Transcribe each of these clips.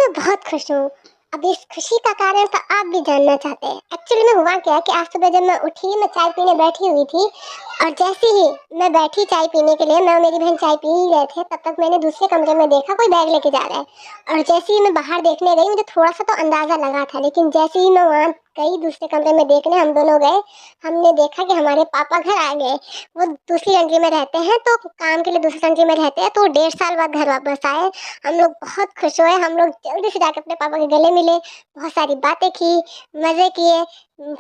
मैं बहुत खुश हूँ। अब इस खुशी का कारण तो आप भी जानना चाहते हैं। एक्चुअली में हुआ क्या कि आज सुबह जब मैं उठी, मैं चाय पीने बैठी हुई थी और जैसे ही मैं बैठी चाय पीने के लिए, मैं और मेरी बहन चाय पी ही रहे थे, तब तक मैंने दूसरे कमरे में देखा कोई बैग लेके जा रहा है। और जैसे ही मैं बाहर देखने गई, मुझे थोड़ा-सा तो अंदाज़ा लगा था, लेकिन जैसे ही मैं वहाँ गई दूसरे कमरे में देखने, हम दोनों गए, हमने देखा कि हमारे पापा घर आ गए। वो दूसरी कंट्री में रहते हैं, तो काम के लिए दूसरी कंट्री में रहते हैं, तो 1.5 साल बाद घर वापस आए। हम लोग बहुत खुश हुए, हम लोग जल्दी से जाके अपने पापा के गले मिले, बहुत सारी बातें की, मज़े किए,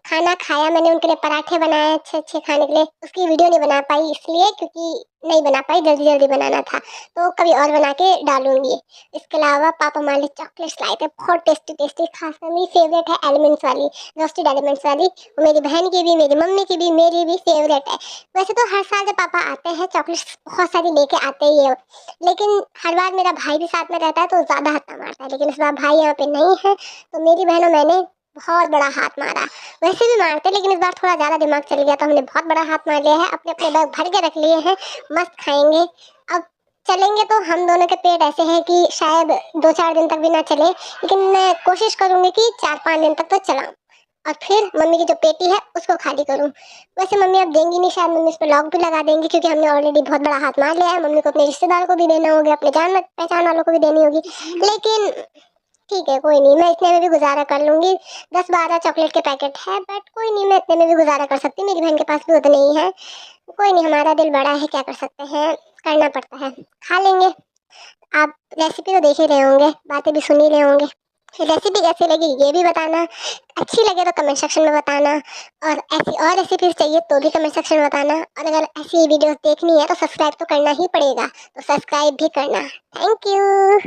खाना खाया, मैंने उनके लिए पराठे बनाए अच्छे-अच्छे खाने के लिए। उसकी वीडियो नहीं बना पाई इसलिए क्योंकि नहीं बना पाई, जल्दी-जल्दी बनाना था, तो कभी और बना के डालूँगी। इसके अलावा पापा हमारे लिए चॉकलेट्स लाए थे, बहुत टेस्टी-टेस्टी, खासकर मेरी फ़ेवरेट है एलिमेंट्स वाली, रोस्टेड एलिमेंट्स वाली। वो मेरी बहन की भी, मेरी मम्मी की भी, मेरी भी फ़ेवरेट है। वैसे तो हर साल जब पापा आते हैं, चॉकलेट्स बहुत सारी लेके आते ही हैं, लेकिन हर बार मेरा भाई भी साथ में रहता है तो ज़्यादा हत्था मारता है, लेकिन इस बार भाई यहाँ पे नहीं है, तो मेरी बहन और मैंने बहुत बड़ा हाथ मारा। वैसे भी मारते, लेकिन इस बार थोड़ा ज़्यादा दिमाग चल गया, तो हमने बहुत बड़ा हाथ मार लिया है, अपने-अपने बैग भर के रख लिए हैं, मस्त खाएँगे। अब चलेंगे तो हम दोनों के पेट ऐसे हैं कि शायद 2-4 दिन तक भी ना चले, लेकिन मैं कोशिश करूँगी कि 4-5 दिन तक तो चलाऊँ और फिर मम्मी की जो पेटी है उसको खाली करूँ। वैसे मम्मी अब देंगी नहीं, शायद मम्मी इस पे लॉक भी लगा देंगी, क्योंकि हमने ऑलरेडी बहुत बड़ा हाथ मार लिया है। मम्मी को अपने रिश्तेदारों को भी देना होगा, अपने जान-पहचान वालों को भी देनी होगी, लेकिन ठीक है, कोई नहीं, मैं इतने में भी गुज़ारा कर लूँगी। 10-12 चॉकलेट के पैकेट है, बट कोई नहीं, मैं इतने में भी गुज़ारा कर सकती हूँ, मेरी बहन के पास भी उतने ही हैं। कोई नहीं, हमारा दिल बड़ा है, क्या कर सकते हैं, करना पड़ता है, खा लेंगे। आप रेसिपी तो देख ही रहे होंगे, बातें भी सुन ही रहे होंगे। रेसिपी कैसी लगी ये भी बताना, अच्छी लगे तो कमेंट सेक्शन में बताना, और ऐसी और रेसिपीज़ चाहिए तो भी कमेंट सेक्शन में बताना, और अगर ऐसी वीडियोज़ देखनी है तो सब्सक्राइब तो करना ही पड़ेगा, तो सब्सक्राइब भी करना। Thank you.